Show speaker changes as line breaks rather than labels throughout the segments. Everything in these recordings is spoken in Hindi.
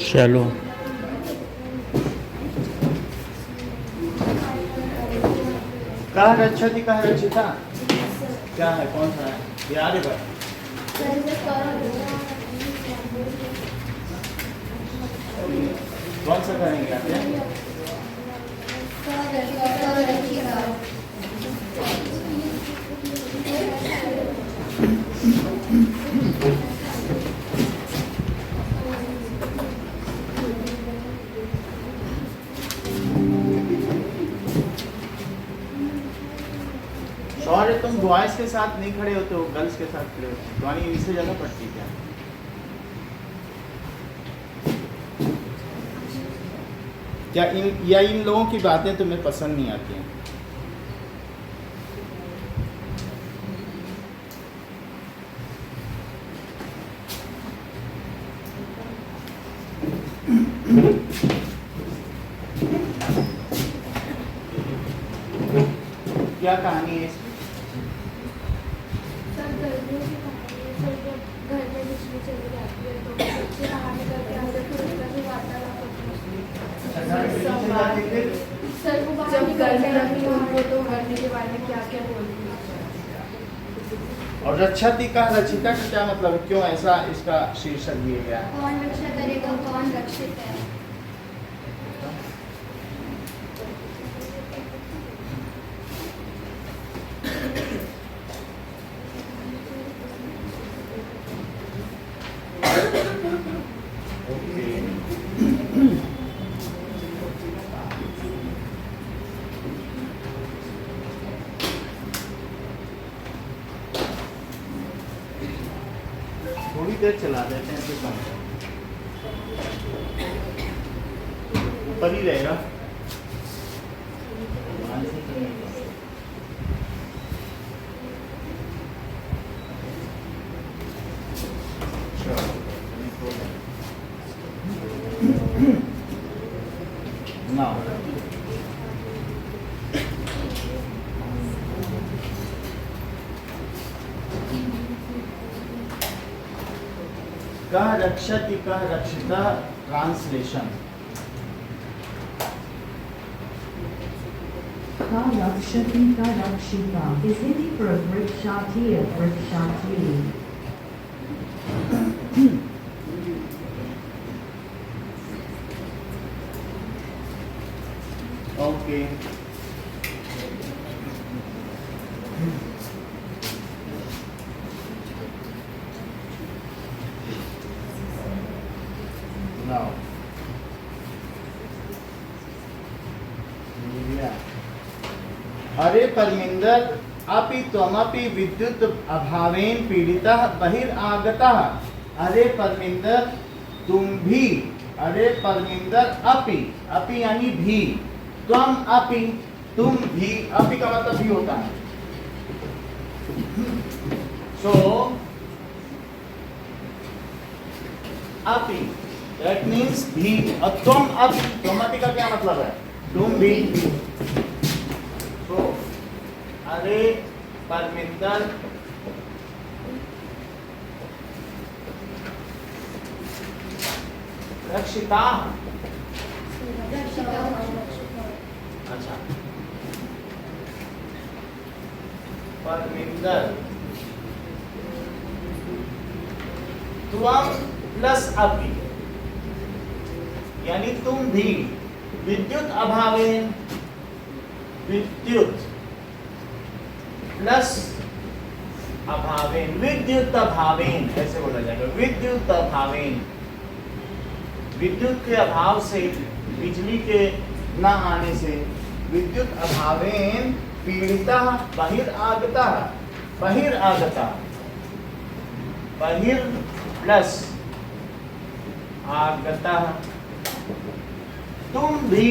चलो
कह रक्षति कह रक्षिता क्या है, कौन सा है याद है भाई? कौन सा करेंगे आप? सॉरी, तुम बॉयज के साथ नहीं खड़े होते हो, गर्ल्स के साथ खड़े होते हो। तुम्हारी इनसे जगह पड़ती क्या? क्या इन लोगों की बातें तुम्हें पसंद नहीं आती हैं? क्या कहानी है इसकी? और रक्षति का रक्षिता का क्या मतलब है? क्यों ऐसा इसका शीर्षक दिया गया है?
कौन रक्षा करेगा, कौन रक्षित है?
थोड़ी देर चला देते हैं, फिर कम ऊपर ही रहेगा। ना कह रक्षति कह रक्षिता ट्रांसलेशन।
का रक्षति का रक्षिता is Hindi for vrikshati or vrikshati.
Okay, now अरे परमिंदर अपि त्वमपि विद्युत अभावेन पीड़ितः बहिरागतः। अरे परमिंदर तुम भी, अरे परमिंदर अपि, अपि यानी भी, त्वम अपि तुम भी, अपि का मतलब भी होता है। सो अपि दैट मीन्स भी, और तुम अपि, तुम अपि का क्या मतलब है? तुम भी। तो अरे परमिंदर रक्षिता, अच्छा, परमिंदर त्वम प्लस अपि यानी तुम भी, विद्युत अभावेन, विद्युत प्लस अभावेन, विद्युत अभावेन ऐसे बोला जाएगा, विद्युत अभावेन, विद्युत के अभाव से, बिजली के न आने से, विद्युत अभावेन पीड़िता बहिरागता, बहिरागता, बहिर प्लस आगता, तुम भी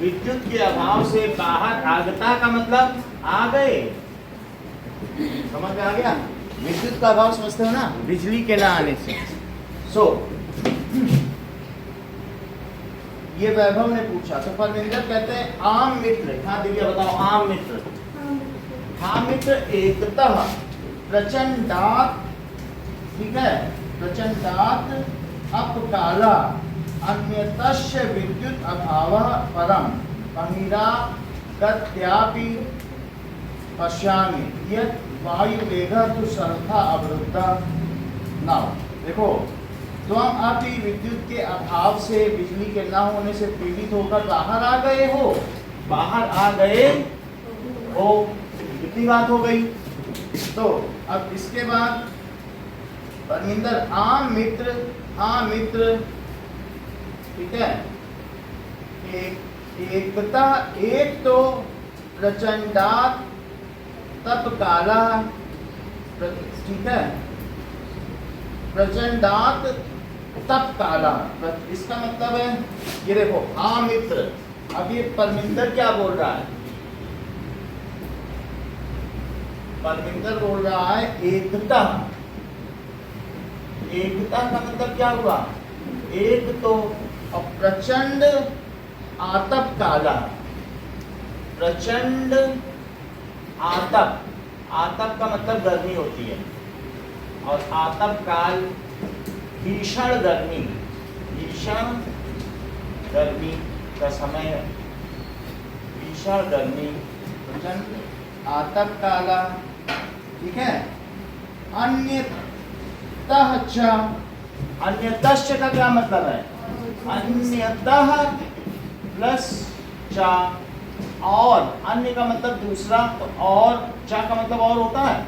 विद्युत के अभाव से बाहर, आगता का मतलब आ गए, समझ में आ गया? विद्युत का अभाव समझते हो ना, बिजली के ना आने से। सो ये वैभव ने पूछा, तो परमिंदर कहते हैं आम मित्र, हाँ दिव्या बताओ, आम मित्र, हाँ मित्र एकतः प्रचंडात, ठीक है, प्रचंडात् अपकाला अन्यतस्य विद्युत अभावः परम बहिरागत्यापि पश्यामि यत् वायुवेगः तु सर्वथा अवरुद्धः। नाउ देखो, तुम अभी विद्युत के अभाव से, बिजली के न होने से पीड़ित होकर बाहर आ गए हो, बाहर आ गए हो, कितनी बात हो गई। तो अब इसके बाद परमिंदर आम मित्र, ठीक है, एकता एक तो प्रचंडात तप काला, ठीक है, प्रचंडात तप काला, इसका मतलब है ये देखो, हाँ मित्र। अब ये परमिंदर क्या बोल रहा है, परमिंदर बोल रहा है एकता। एकता का मतलब क्या हुआ, एक तो प्रचंड आतप काला, प्रचंड आतप, आतप का मतलब गर्मी होती है, और आतप काल भीषण गर्मी, भीषण गर्मी का समय है, भीषण गर्मी, प्रचंड आतप काला, ठीक है। अन्यतः च, अन्यतश्च का क्या मतलब है, अन्यतः प्लस च, और अन्य का मतलब दूसरा, तो और चा का मतलब और होता है,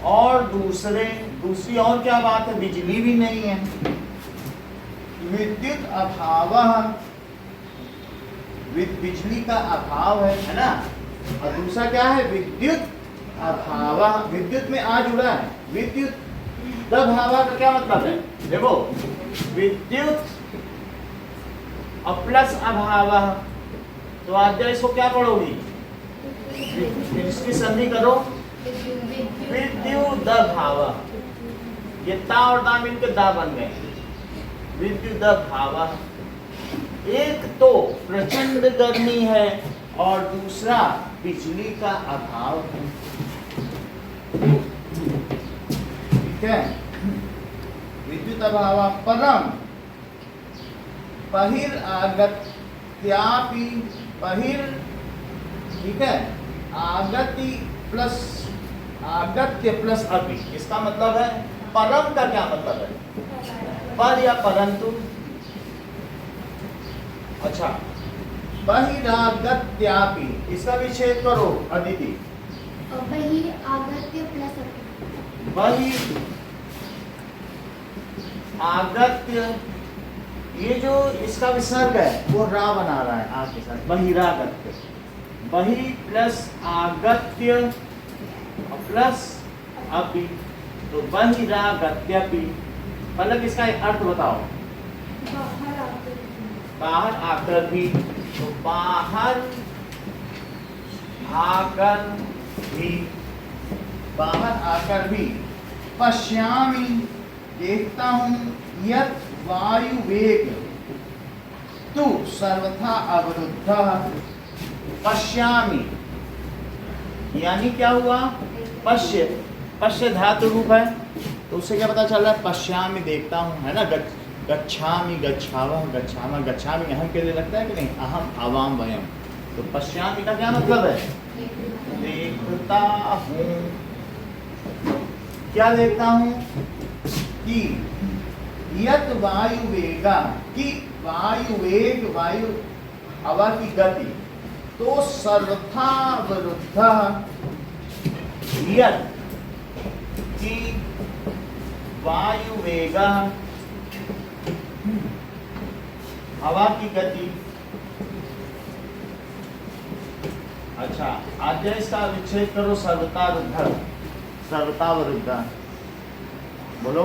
और दूसरे, दूसरी और क्या बात है, बिजली भी नहीं है। विद्युत अभाव, बिजली का अभाव है ना, और दूसरा क्या है, विद्युत अभाव, विद्युत में आ जुड़ा है, विद्युत भावा का क्या मतलब है, देखो विद्युत और प्लस अभाव, तो आज इसको क्या पढ़ोगी, इसकी संधि करो, विद्युत भाव, ये ता और दा मिलकर दा बन गए, विद्युत भाव। एक तो प्रचंड गर्मी है और दूसरा बिजली का अभाव है, ठीक है। विद्युत अभाव परम बहिरागत्यापि, बहिर, ठीक है, आगति प्लस आगत्य प्लस अपि, इसका मतलब है परम का क्या मतलब है, पर या परंतु। अच्छा, बहिरागत्यापि, इसका विच्छेद करो अदिति,
बहिरागत्य प्लस
बहिरागत्य, ये जो इसका विसर्ग है वो रा बना रहा है आ के साथ, बहिरागत्य, बहि प्लस आगत्य प्लस अपि, तो बहिरागत्यपि, मतलब इसका एक अर्थ बताओ, बाहर आकर भी, तो बाहर आकर भी, बाहर आकर भी, पश्यामि देखता हूँ, यत् वायु वेग तु सर्वथा अवरुद्धः। पश्यामि यानी क्या हुआ, पश्य, पश्य धातु रूप है, तो उससे क्या पता चल रहा है, पश्यामि देखता हूँ, है ना। गच्छामि, गच्छावः, गच्छामः, गच्छामि अहम के लिए लगता है कि नहीं, अहम आवाम वयम, तो पश्यामि का क्या मतलब है, देखता हूँ। क्या देखता हूँ, कि यत वायु वेगा, कि वायु वेग, वायु हवा की गति, तो सर्वथा विरुद्ध, यत कि वायु वेगा, हवा की गति। अच्छा, आज इसका विच्छेद करो, सर्वता विरुद्ध, सर्वता विरुद्ध, बोलो।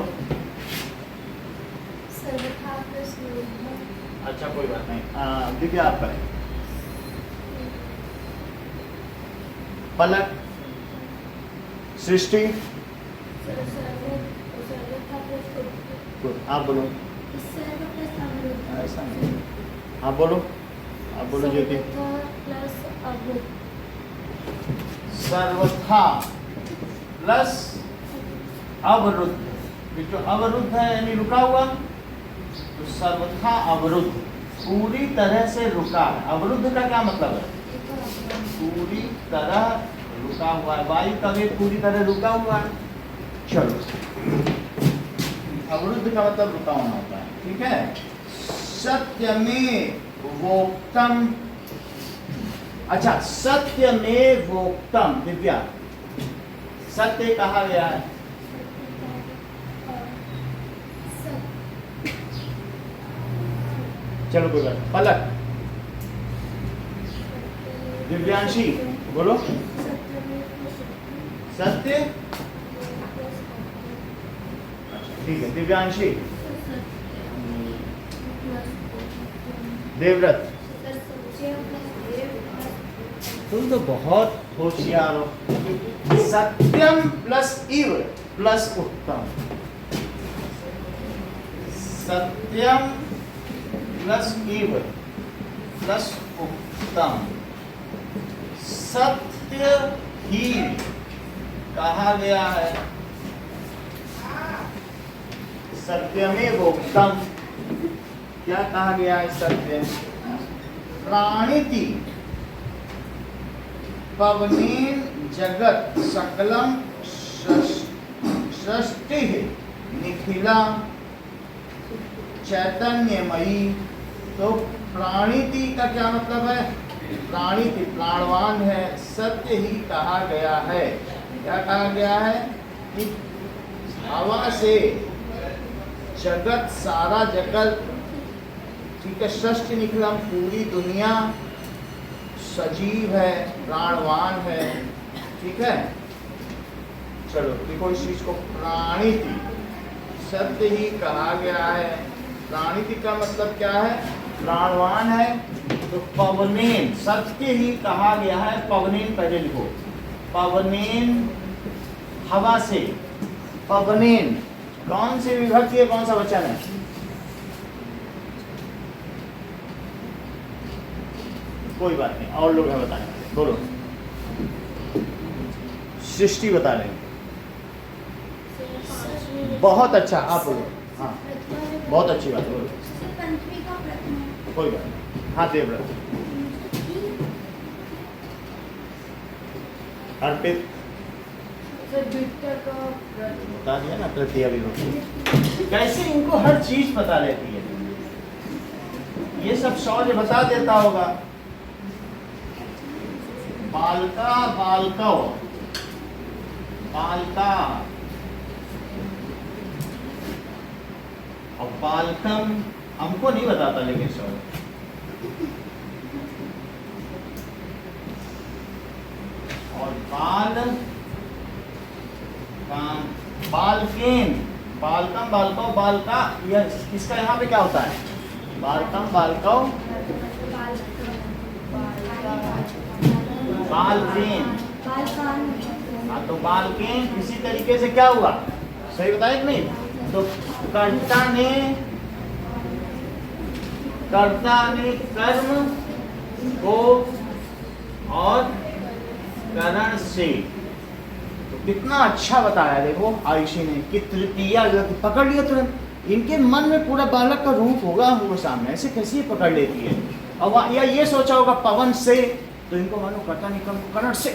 सर्वथा प्लस विरुद्ध।
अच्छा कोई बात नहीं, दिव्या आप करें। पलक, सृष्टि, आप बोलो। ऐसा नहीं, आप बोलो, आप बोलो ज्योति। सर्वथा प्लस अवरुद्ध, जो अवरुद्ध है यानी रुका हुआ, तो सर्वथा अवरुद्ध, पूरी तरह से रुका है। अवरुद्ध का क्या मतलब है? पूरी तरह रुका हुआ है। वायु का वेग पूरी तरह रुका हुआ है। चलो, अवरुद्ध का मतलब रुका होना होता है, ठीक है। सत्य में वोक्तम, अच्छा सत्य में वोक्तम, दिव्या सत्य कहा गया है? चलो कोई बात, पलक, दिव्यांशी बोलो। सत्य, अच्छा ठीक है। दिव्यांशी, देवव्रत, तुम तो बहुत होशियार हो। सत्यम प्लस इव प्लस उत्तम, सत्यम प्लस इव प्लस उत्तम। सत्य ही कहा गया है, सत्यमेव उत्तम। क्या कहा गया है? सत्य प्राणिति पवनेन जगत सकलम सृष्टि निखिला चैतन्यमयी। तो प्राणिति का क्या मतलब है? प्राणिति प्राणवान है, सत्य ही कहा गया है। क्या कहा गया है? कि हवा से जगत, सारा जगत, ठीक है, सृष्टि निखिलम, पूरी दुनिया सजीव है, प्राणवान है, ठीक है। चलो देखो इस चीज को, प्राणिति सत्य ही कहा गया है। प्राणिति का मतलब क्या है? प्राणवान है। तो पवनेन, सत्य ही कहा गया है। पवनेन पहले लिखो, पवनेन हवा से। पवनेन कौन सी विभक्ति है, कौन सा वचन है? कोई बात नहीं, और लोग हमें बताएंगे, बोलो। सृष्टि बता रहे हैं, बहुत अच्छा, आप बोलो। हाँ बहुत अच्छी बात, बोलो। कोई बात नहीं। हाँ देवव्रत, अर्पित बता दिया ना, तृतीय विभक्ति। कैसे इनको हर चीज पता रहती है, ये सब शौर्य बता देता होगा। बालका बालकौ, बालका और बालकम हमको नहीं बताता, लेकिन शौर्य और बाल काम, बालकेन, बालकम बालकौ, बालका, यह इसका यहाँ पे क्या होता है? बालकम बालकौ बालकेन। हाँ तो बालकेन इसी तरीके से क्या हुआ, सही बताया कि नहीं? तो कर्ता ने कर्म को और करण से, तो कितना अच्छा बताया देखो आयुषी ने कि तृतीया विभक्ति पकड़ लिया तुरंत। इनके मन में पूरा बालक का रूप होगा वो सामने, ऐसे कैसे ये पकड़ लेती है। और या ये सोचा होगा पवन से, तो इनको मानो कर्ता ने कर्म को करण से,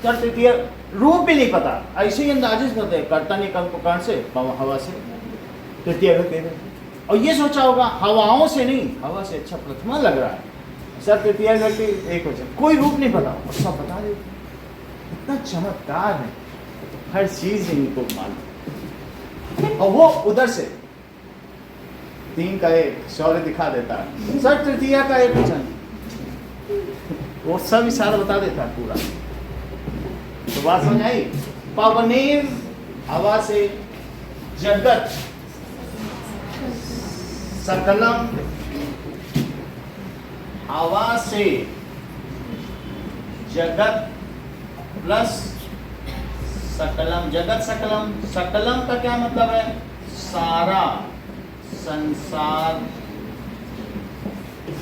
कर तृतीय रूप भी नहीं पता, ऐसे ही अंदाजे से करते हैं। कर्ता ने कर्म को करण से, हवा से, तृतीय विभक्ति। और ये सोचा होगा हवाओं से नहीं, हवा से, अच्छा प्रथमा लग रहा है, सब तृतीय विभक्ति एक वचन, कोई रूप नहीं पता और सब बता दे। इतना चमत्कार है, हर चीज इनको मालूम। और वो उधर से 3 का 1 शौर्य दिखा देता है, सब तृतीया का 1 वचन, वो सब इशारा बता देता है पूरा। तो बात समझ आई? पवनेर हवा से, जगत सकलम हवा से, जगत प्लस सकलम, जगत सकलम। सकलम का क्या मतलब है? सारा संसार,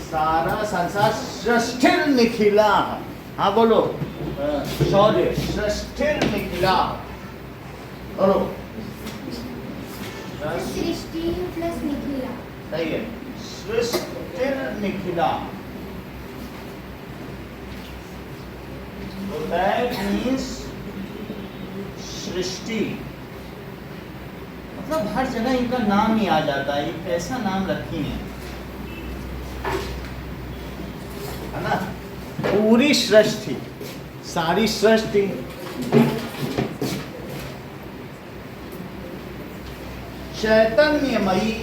सारा संसार। सृष्टिर निखिला, हाँ बोलो शौर्य, सृष्टिर निखिला, बोलो
सृष्टि प्लस निखिला।
सही है, सृष्टिर निखिला। तो दैट मीन्स सृष्टि, मतलब हर जगह इनका नाम ही आ जाता है, एक ऐसा नाम रखी है ना, पूरी सृष्टि, सारी सृष्टि। चैतन्यमयी,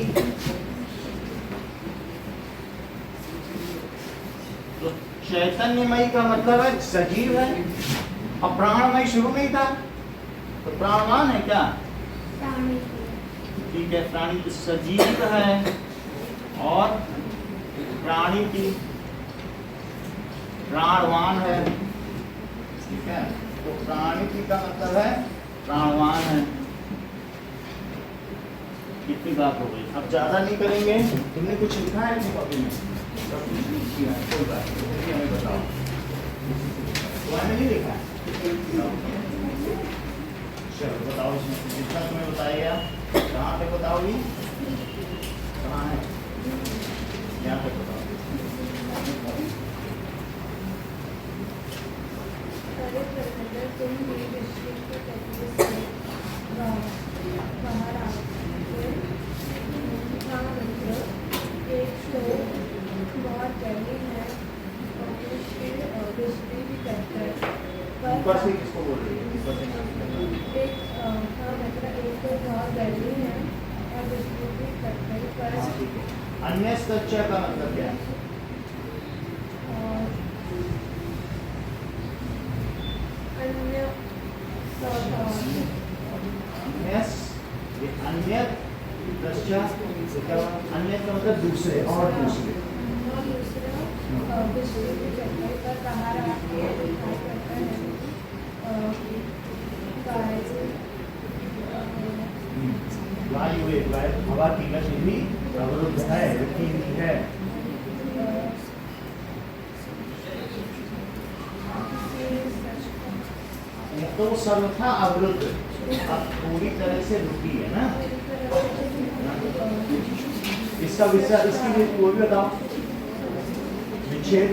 तो चैतन्यमयी का मतलब है सजीव है, और प्राणमयी शुरू में ही था, तो प्राणवान है क्या?
प्राणी।
ठीक है, प्राणी तो सजीव है, और प्राणी की प्राणवान है। ठीक है, तो प्राणी की का मतलब है प्राणवान है। कितनी बात हो गई, अब ज्यादा नहीं करेंगे। तुमने कुछ लिखा है अपनी कॉपी में? सब कुछ लिख दिया है, कोई बात नहीं, फिर भी हमें बताओ। तुम्हारे में नहीं लिखा है? चलो बताओ, इसमें जितना तुम्हें बताइएगा। कहाँ पे बताओगी? कहाँ है? यहाँ पे बताओ।
तुम भी दृष्टि को तत्व से बाहर आके था, मतलब एक तो बहुत जल्दी है और दृष्टि भी करता है,
ऊपर से किसको बोल रही है? ऊपर से
एक हाँ मतलब एक तो बहुत जल्दी है और दृष्टि भी करता है, पर
अन्य सच्चा का मतलब क्या है?
अन्य
अन्य दृष्टा, अन्य का मतलब दूसरे, और दूसरे।
पर बाहर आके दिखाई पड़ता है
वायु, हवा की गति भी अवरुद्ध है, रुकी हुई है। तो सर्वथा अवरुद्ध, अब पूरी तरह से रुकी है ना। इसका विचार, इसकी वो भी बताओ, विच्छेद।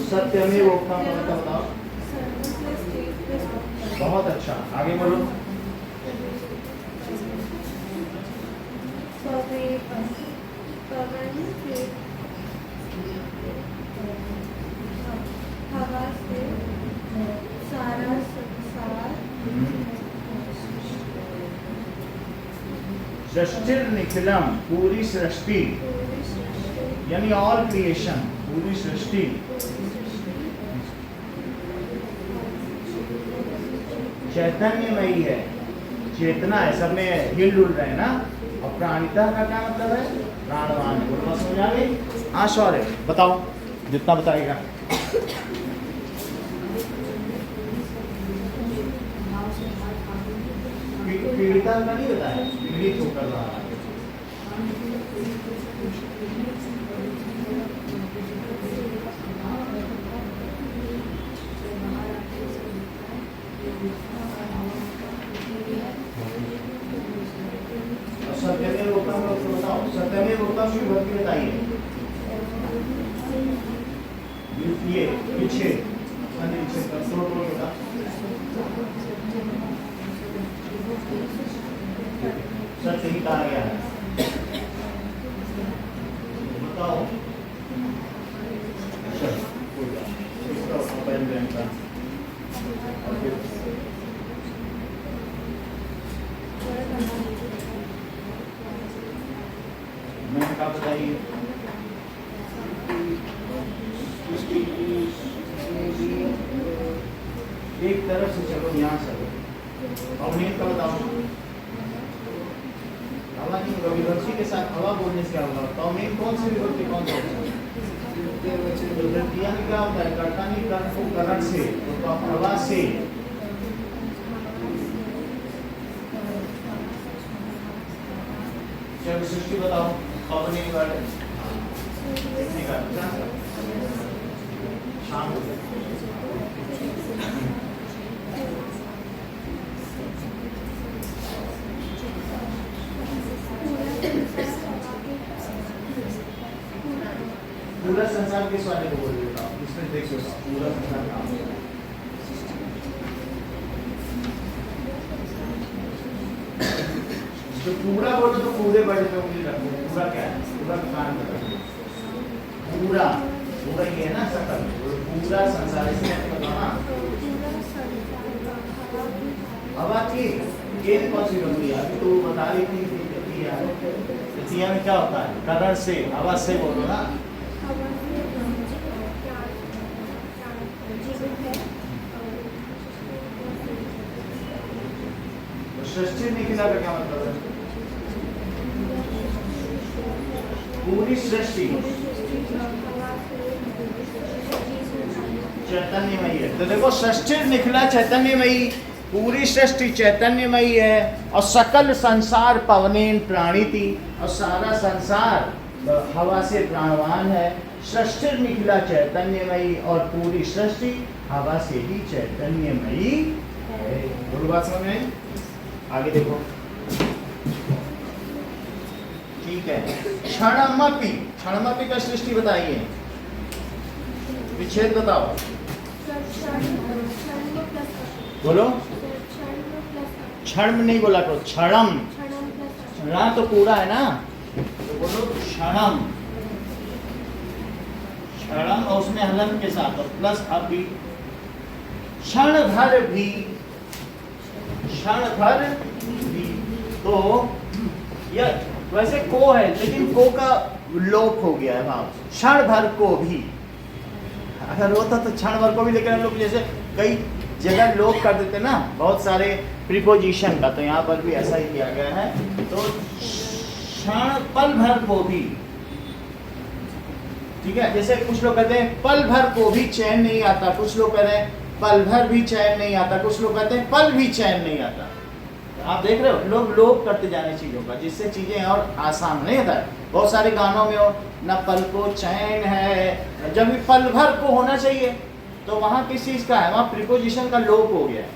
सत्य में वो काम करता, बताओ। बहुत अच्छा, आगे बढ़ो।
हवा से सारा संसार,
सृष्टिर निखिलम, पूरी सृष्टि, यानी ऑल क्रिएशन, पूरी सृष्टि। चैतन्यमयी है, चेतना है, सब में हिल डुल रहे हैं ना। और प्राणिता का क्या मतलब है? प्राणवान। बोलो, समझ आ गई? हाँ श्योर है, बताओ जितना बताएगा। पीड़िता का नहीं बताया, पीड़ित होकर रहा है। सत्यमेव उत्तम को बताओ, सत्यमेव उत्तम की भक्ति बताइए। ये पीछे सत्य ही कहा गया है, बताओ। मैंने कहा बताइए। एक तरफ से चलो, यहाँ से अवनीत का बताओ। हवा नहीं होगा, विभक्ति के साथ हवा बोलने से क्या होगा? तौमीन कौन सी विभक्ति, कौन सा? विभक्तियां क्या होता है? कर्ता नहीं, कर्म को करण से, तो हवा से। चलो सृष्टि बताओ, अवनीत वाले शाम हो गया। पूरा संसार किस वाले को बोल देता हूँ, इसमें देख लो पूरा संसार कहाँ है। तो पूरा बोलो तो पूरे बड़े पे उंगली रखो, पूरा क्या है, पूरा कान में रखो, पूरा पूरा ये है ना सकल, पूरा संसार इसमें बताना। हवा की केन कौन सी बनती है, अभी तो बता रही थी तिया में क्या होता है, कलर से हवा से बोलो ना। सृष्टि निखिला का क्या मतलब है, पूरी सृष्टि चैतन्यमयी है। तो देखो सृष्टि निखिला चैतन्यमयी, पूरी सृष्टि चैतन्यमयी है और सकल संसार पवनेन प्राणिति, और सारा संसार हवा से प्राणवान है। सृष्टि निखिला चैतन्यमयी और पूरी सृष्टि हवा से ही चैतन्यमयी है। बोलो बात समझ में आई? आगे देखो, ठीक है। क्षणमपि, क्षणमपि का सृष्टि बताइए, विच्छेद बताओ, बोलो। क्षण नहीं बोला करो, क्षणम, क्षण तो पूरा है ना, तो बोलो क्षणम, क्षणम और उसमें हलन के साथ और प्लस अपि। क्षण भर भी, क्षण भर भी, तो यह वैसे को है लेकिन को का लोप हो गया है भाव, क्षण भर को भी। अगर होता तो क्षण भर को भी, लेकिन हम लोग जैसे कई जगह लोप कर देते ना बहुत सारे प्रीपोजिशन का, तो यहाँ पर भी ऐसा ही किया गया है। तो क्षण पल भर को भी, ठीक है। जैसे कुछ लोग कहते हैं पल भर को भी चैन नहीं आता, कुछ लोग कहते हैं पल भर भी चैन नहीं आता, कुछ लोग कहते हैं पल भी चैन नहीं आता। आप देख रहे हो लोग लोप करते जाने चीजों का, जिससे चीजें और आसान नहीं होता है। बहुत सारे गानों में हो न पल को चैन है, जब भी पल भर को होना चाहिए तो वहाँ किस चीज का है, वहाँ प्रीपोजिशन का लोप हो गया है।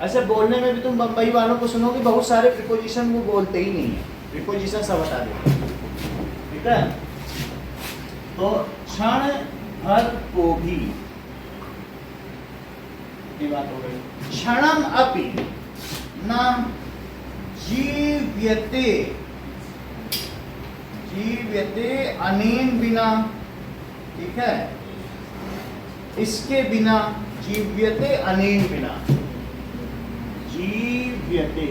ऐसे बोलने में भी तुम बम्बई वालों को सुनोगे बहुत सारे प्रीपोजिशन वो बोलते ही नहीं है, प्रीपोजिशन सब हटा देते, ठीक है। तो क्षण भर को भी, ये बात हो गई। क्षणम अपि न जीव्यते, जीव्यते अनेन बिना, ठीक है, इसके बिना, जीव्यते अनेन बिना, जीव्यते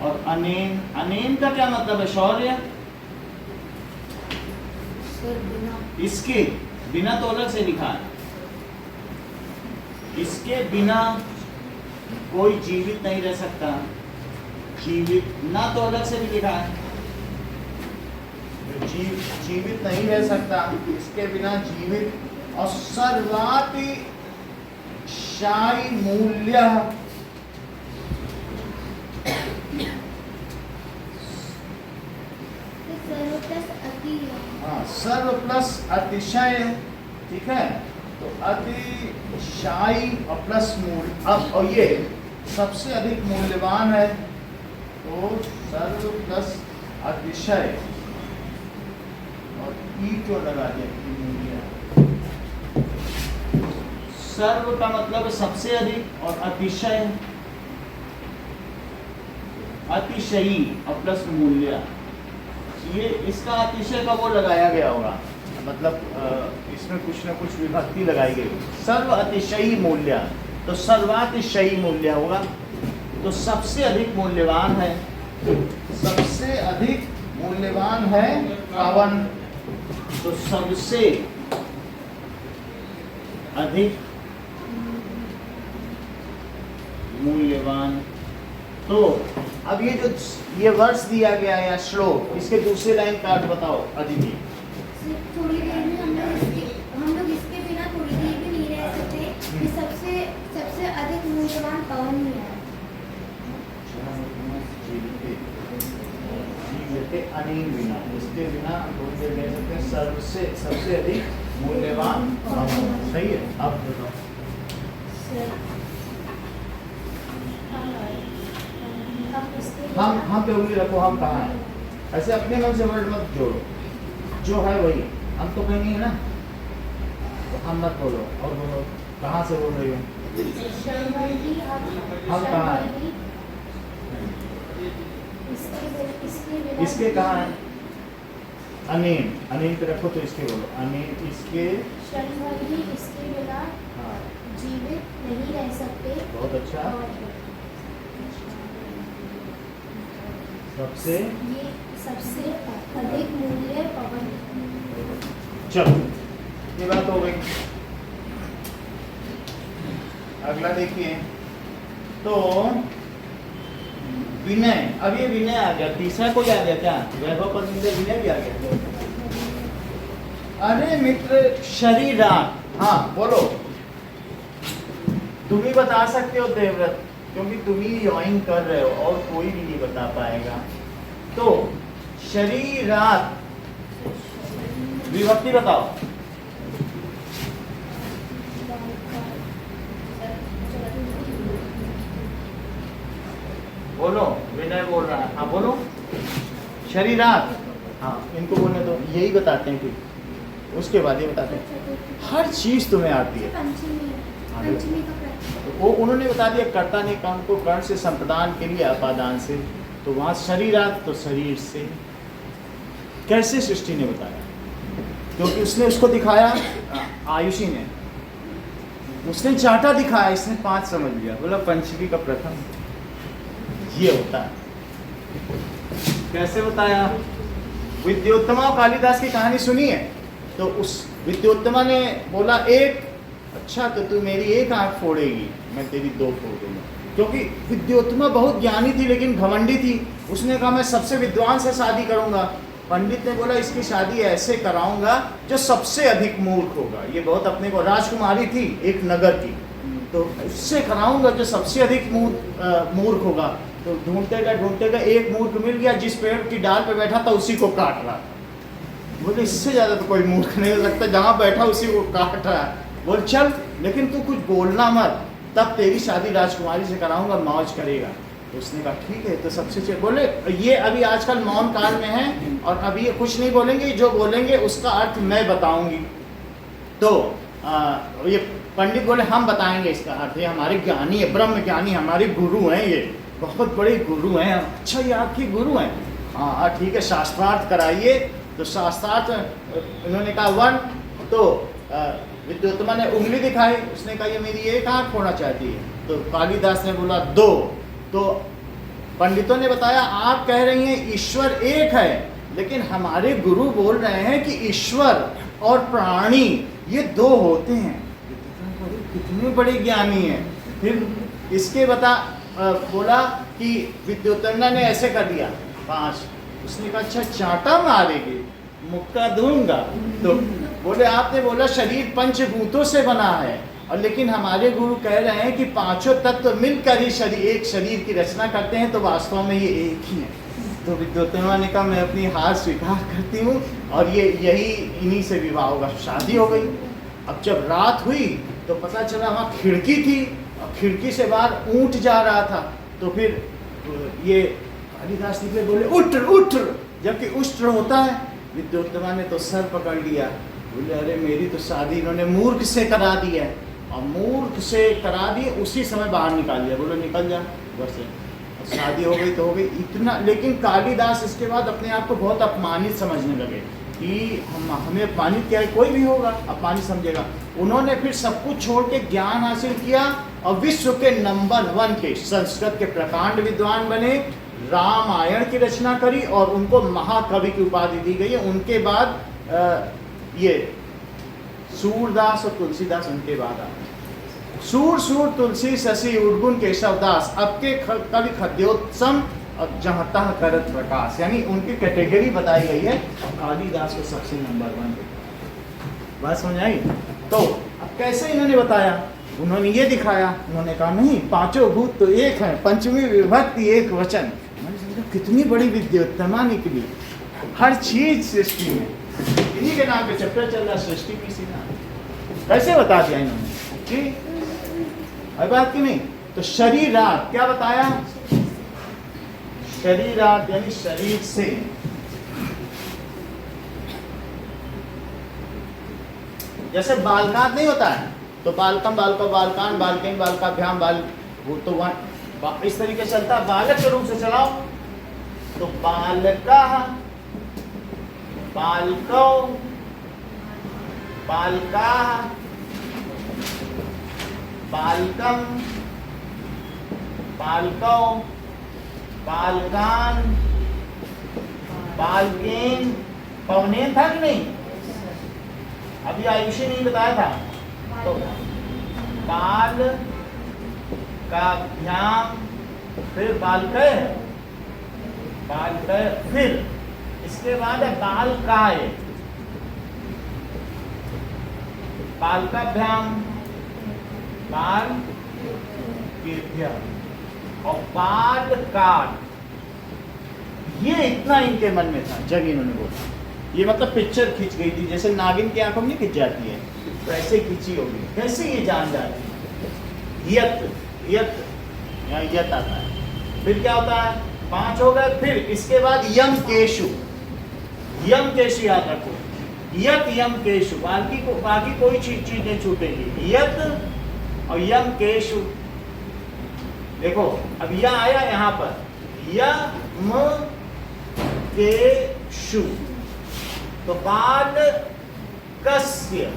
और अनेन, अनेन का क्या मतलब है शौर्य, इसके बिना तो अलग से लिखा है, इसके बिना कोई जीवित नहीं रह सकता, जीवित ना तो अलग से भी लिखा है, जीवित नहीं रह सकता, इसके बिना जीवित। और सर्वाति शाई मूल्य, हाँ सर्व प्लस अतिशय, ठीक है। तो अतिशाई और प्लस मूल्य, अब और ये सबसे अधिक मूल्यवान है, तो सर्व प्लस अतिशय और ई क्यों लगा दिया, सर्व का मतलब सबसे अधिक और अतिशय, अतिशयी और प्लस मूल्य, ये इसका अतिशय का वो लगाया गया होगा, मतलब इसमें कुछ ना कुछ विभक्ति लगाई गई। सर्व अतिशयी मूल्य, तो सर्वातिशयी मूल्य होगा, तो सबसे अधिक मूल्यवान है, सबसे अधिक मूल्यवान है पावन, तो सबसे अधिक मूल्यवान। तो अब ये जो ये वर्ष दिया गया है या श्लोक, इसके दूसरे लाइन का अर्थ बताओ अदिति।
थोड़ी देर में हम लोग इसके बिना थोड़ी देर भी नहीं रह सकते, कि सबसे अधिक मूल्यवान पवन ही है।
अनेक बिना, इसके बिना थोड़ी देर रह सकते हैं, सबसे अधिक मूल्यवान पवन, सही है। अब बताओ
अब इसके
हम पे उंगली रखो, हम कहाँ है? ऐसे अपने मन से वर्ड मत जोड़ो, जो है वही। हम तो कहीं नहीं है ना, तो हम मत बोलो और बोलो कहाँ से बोल रही हो?
शर्मंदी
हम कहाँ है? इसके कहाँ है? अनीन, अनीन पे रखो तो इसके बोलो, अनीन इसके।
शर्मंदी इसके बिना
हाँ
जीवित नहीं रह सकते।
बहुत अच्छा।
और
सबसे
ये सबसे अधिक मूल्य पवन।
चलो ये बात हो गई। अगला देखिए तो विनय। अब ये विनय आ गया, तीसरा कोई आ गया क्या? वैभव परमिंदर विनय भी आ गया। अरे मित्र शरीरात, हाँ बोलो, तुम ही बता सकते हो देवव्रत, क्योंकि तुम ही ज्वाइन कर रहे हो और कोई भी नहीं बता पाएगा। तो शरीरात विभक्ति बताओ। बोलो, विनय बोल रहा है, हाँ बोलो। शरीरात, हाँ इनको बोलने दो, यही बताते हैं फिर उसके बाद ये बताते हैं। हर चीज तुम्हें आती है।
पंचमी का प्रत्यय।
वो उन्होंने बता दिया कर्ता ने काम को कर्ण से संप्रदान के लिए अपादान से, तो वहाँ शरीरात तो शरीर से। कैसे सृष्टि ने बताया? क्योंकि उसने उसको दिखाया, आयुषी ने उसने चाटा दिखाया, इसने 5 समझ लिया, बोला पंचमी का प्रथम ये होता है। कैसे बताया? विद्योत्तमा और कालिदास की कहानी सुनी है, तो उस विद्योत्तमा ने बोला एक, अच्छा तो तू मेरी एक आंख फोड़ेगी, मैं तेरी 2 फोड़ दूंगा। क्योंकि विद्योत्तमा बहुत ज्ञानी थी लेकिन घमंडी थी। उसने कहा मैं सबसे विद्वान से शादी करूंगा। पंडित ने बोला इसकी शादी ऐसे कराऊंगा जो सबसे अधिक मूर्ख होगा। ये बहुत अपने को, राजकुमारी थी एक नगर की, तो उससे कराऊंगा जो सबसे अधिक मूर्ख होगा। तो ढूंढते गए एक मूर्ख मिल गया, जिस पेड़ की डाल पे बैठा था उसी को काट रहा था। बोले इससे ज्यादा तो कोई मूर्ख नहीं हो सकता, जहाँ बैठा उसी को काट रहा है। बोल चल, लेकिन तू कुछ बोलना मत, तब तेरी शादी राजकुमारी से कराऊंगा, मौज करेगा। तो उसने कहा ठीक है। तो सबसे अच्छे बोले ये अभी आजकल मौन काल में है और अभी ये कुछ नहीं बोलेंगे, जो बोलेंगे उसका अर्थ मैं बताऊंगी। तो ये पंडित बोले हम बताएंगे इसका अर्थ, ये हमारे ज्ञानी है, ब्रह्म ज्ञानी हमारे गुरु हैं, ये बहुत बड़े गुरु हैं। अच्छा ये आपके गुरु हैं? हाँ ठीक है, शास्त्रार्थ कराइए। तो शास्त्रार्थ इन्होंने कहा 1, तो विद्योत्तमा ने उंगली दिखाई, उसने कहा ये मेरी एक आंख होना चाहती है। तो कालिदास ने बोला 2। तो पंडितों ने बताया आप कह रही हैं ईश्वर एक है, लेकिन हमारे गुरु बोल रहे हैं कि ईश्वर और प्राणी ये 2 होते हैं। कितने बड़े ज्ञानी हैं। फिर इसके बोला कि विद्योत्तमा ने ऐसे कर दिया 5। उसने कहा अच्छा चाटा मारेगी, मुक्का दूंगा। तो बोले आपने बोला शरीर पंचभूतों से बना है, और लेकिन हमारे गुरु कह रहे हैं कि 5 तत्व मिलकर ही एक शरीर की रचना करते हैं, तो वास्तव में ये एक ही है। तो विद्योत्तमा ने कहा मैं अपनी हार स्वीकार करती हूँ, और ये यही इन्हीं से विवाह होगा। शादी हो गई। अब जब रात हुई तो पता चला वहाँ खिड़की थी, और खिड़की से बाहर ऊँट जा रहा था। तो फिर ये कालिदास निकले, बोले उठ उठ, जबकि उष्ट्र होता है। विद्योत्तमा ने तो सर पकड़ लिया, बोले अरे मेरी तो शादी इन्होंने मूर्ख से करा दी है, और मूर्ख से करा दी, उसी समय बाहर निकाल दिया। बोलो निकल जा घर से। शादी हो गई तो हो गई इतना। लेकिन कालिदास इसके बाद अपने आप को बहुत अपमानित समझने लगे कि हमें अपमानित किया है, कोई भी होगा अपमानित समझेगा। उन्होंने फिर सब कुछ छोड़ के ज्ञान हासिल किया, और विश्व के नंबर 1 के संस्कृत के प्रकांड विद्वान बने, रामायण की रचना करी, और उनको महाकवि की उपाधि दी गई है। उनके बाद ये सूरदास और तुलसीदास उनके बाद आए। सूर तुलसी शशि उर्गुन केशवदास, अब के कवि खद्योत्सम और जहाँ तह करत प्रकाश, यानी उनकी कैटेगरी बताई गई है। कालिदास को सबसे नंबर 1 बात समझ आई। तो अब कैसे इन्होंने बताया? उन्होंने ये दिखाया, उन्होंने कहा नहीं 5 भूत तो एक है, पंचमी विभक्ति एक वचन। मैंने समझा कितनी बड़ी विद्योत्तमा निकली। हर चीज सृष्टि में इन्हीं के नाम पे चैप्टर चल रहा, सृष्टि की सी नाम। कैसे बता दिया इन्होंने जी, अब बात की नहीं। तो शरीरात क्या बताया? शरीरात यानी शरीर से। जैसे बालकांत नहीं होता है तो बालकम बालको बालकान बालकेन बालकाभ्याम बाल, वो तो वहाँ इस तरीके से चलता है। बालक के रूप से चलाओ तो बालका बालको बालका बालकम बालको बालकान बालकेन। पवनेन था कि नहीं? अभी आयुषी नहीं बताया था। तो बाल का भ्याम, फिर बालकय बालकय, फिर इसके बाद है बालकाय बालकाभ्याम बाल और बाल काट। ये इतना इनके मन में था जब इन्होंने बोला। ये मतलब पिक्चर खींच गई थी, जैसे नागिन की आंखों में नहीं खिंच जाती है वैसे खींची होगी। कैसे ये जान जाती है? यत यत, यहाँ यत आता है। फिर क्या होता है? 5 हो गए। फिर इसके बाद यम केशु, यम केशु याद रखो। यत यम केशु, बाकी कोई चीज नहीं छूटेगी। यत और यम केशु। देखो अब यह आया यहाँ पर, यम केशु, तो बाल कस्य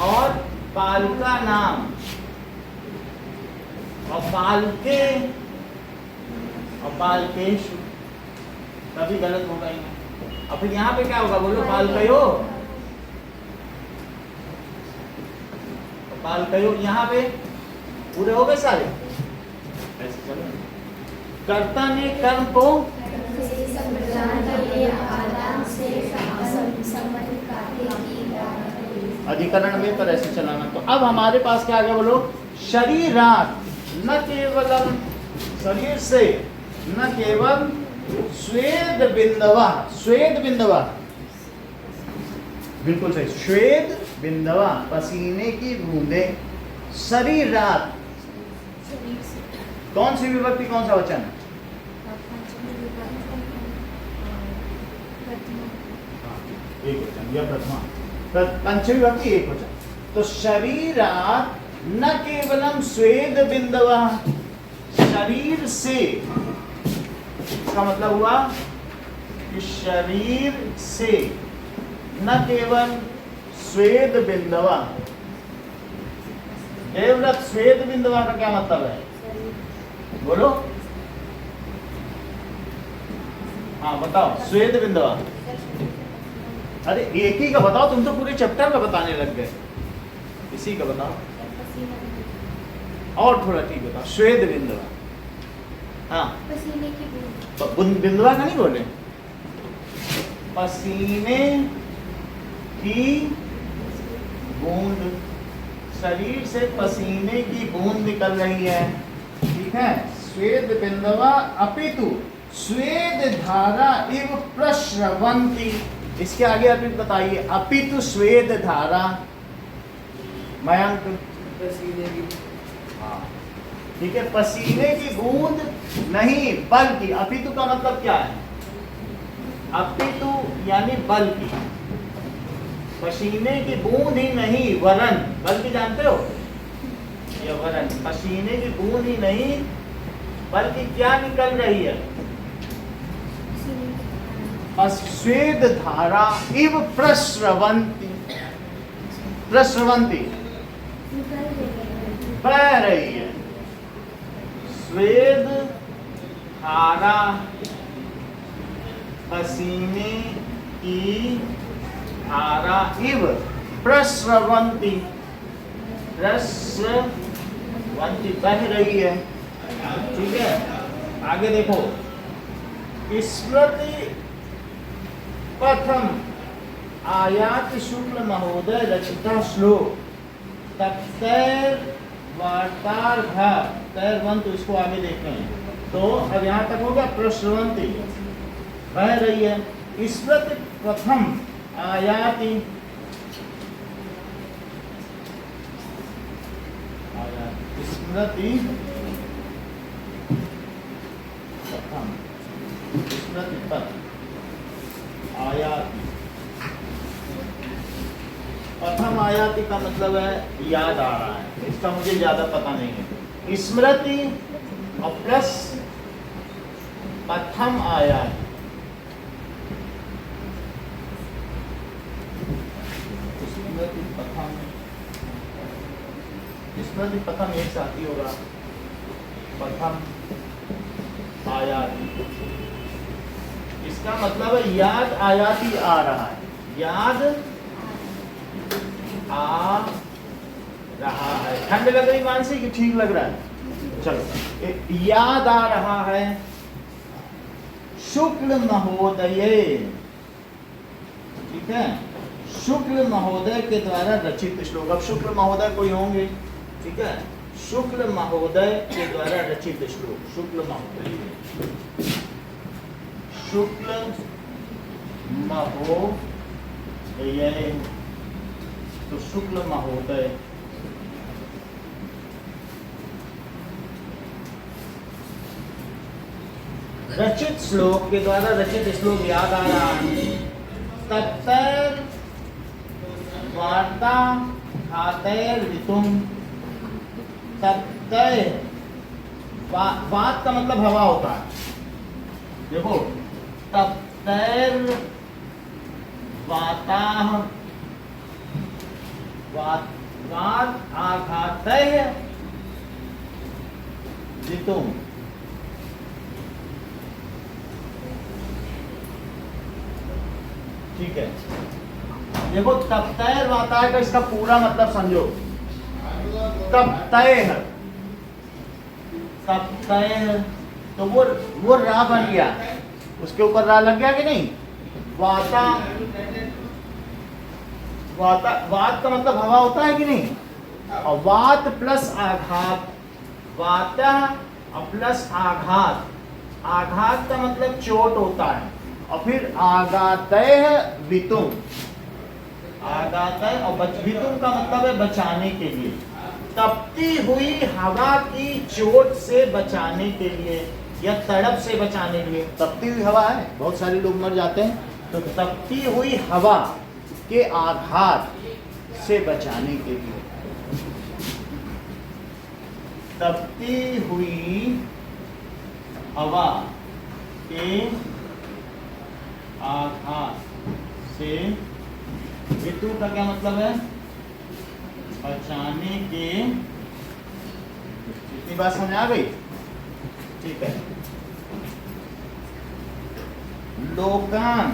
और बाल का नाम और बालके और बालकेशु। कभी गलत होगा ही नहीं। और फिर यहाँ पे क्या होगा? बोलो बालकयो, बालकयो। यहाँ पे पूरे हो गए सारे। ऐसे चलो। कर्ता ने कर्म को अधिकरण में पर ऐसे चलाना। तो अब हमारे पास क्या आ गया? बोलो शरीरात, न केवलम शरीर से, न केवल स्वेद बिंदवा, स्वेद बिंदवा बिल्कुल सही, श्वेत बिंदवा पसीने की बूंदे। शरीरात कौन सी विभक्ति, कौन सा वचन? एक वचन, यह प्रथमा। पंचमी विभक्ति एक वचन। तो शरीरात न केवलम स्वेद बिंदवा, शरीर से, इसका मतलब हुआ कि शरीर से न केवल स्वेद बिंदवा। देवव्रत, स्वेद बिंदवा का क्या मतलब है? बोलो। हाँ बताओ, स्वेद बिंदवा। अरे एक ही का बताओ, तुम तो पूरे चैप्टर का बताने लग गए। इसी का बताओ और थोड़ा ठीक बताओ। श्वेत बिंदवा, हाँ
पसीने की बूंद।
बिंदवा का नहीं बोले, पसीने की बूंद। शरीर से पसीने की बूंद निकल रही है, ठीक है। श्वेत बिंदवा अपितु स्वेद धारा इव प्रस्रवंती। इसके आगे अभी बताइए, अपितु स्वेद धारा। मयंक, हाँ ठीक है। पसीने की बूंद नहीं बल्कि, अपितु का मतलब क्या है? अपितु यानी बल्कि, पसीने की बूंद ही नहीं वरन, बल्कि जानते हो ये वरन, पसीने की बूंद ही नहीं बल्कि क्या निकल रही है? स्वेद धारा इव प्रस्रवंती, प्रस्रवंती बह रही है। स्वेद धारा पसीने की धारा इव प्रस्रवंती, प्रस्रवंती बह रही है, ठीक है। आगे देखो, स्मृति प्रथम आयाति शुक्ल महोदय रचिता श्लोक तैर वार्तार भा तैरवंत, इसको आगे देखते हैं। तो अब यहाँ तक हो गया प्रस्रवंती, बह रही है। स्मृति प्रथम आयाति, स्मृति प्रथम स्मृति पथ आयाति। प्रथम आयाति का मतलब है याद आ रहा है, इसका मुझे ज्यादा पता नहीं है। स्मृति और प्लस प्रथम आयाति। स्मृति प्रथम, स्मृति प्रथम एक साथ ही होगा। प्रथम आयाति, इसका मतलब है याद आयाति आ रहा है, याद आ रहा है। ठंड लग रही मानसी कि ठीक लग रहा है? चलो, याद आ रहा है शुक्ल महोदय, ठीक है, शुक्ल महोदय के द्वारा रचित श्लोक। अब शुक्ल महोदय कोई होंगे, ठीक है, शुक्ल महोदय के द्वारा रचित श्लोक। शुक्ल महोदय, शुक्ल महोदय, तो शुक्ल महोदय रचित श्लोक के द्वारा रचित श्लोक याद आ रहा है। तत्तर वार्ता खातर ऋतुम। तत्तय, वात का मतलब हवा होता है, देखो, तत्तर वाता, वात आघातय ऋतुम। ठीक है, देखो तप्तैर वाताय का इसका पूरा मतलब समझो। तप्तैर, तप्तैर, तो वो रा बन गया, उसके ऊपर रा लग गया कि नहीं? वाता, वाता, वात का मतलब हवा होता है कि नहीं? और वात प्लस आघात, वाता और प्लस आघात, आघात का मतलब चोट होता है। और फिर आगातय वितुम, आगातय और वितुम का मतलब है बचाने के लिए, तपती हुई हवा की चोट से बचाने के लिए या तड़प से बचाने के लिए। तपती हुई हवा है, बहुत सारे लोग मर जाते हैं, तो तपती हुई हवा के आघात से बचाने के लिए, तपती हुई हवा के आघात से, ऋतु का क्या मतलब है? बचाने के। इतनी बात समझ आ गई? ठीक है। लोकान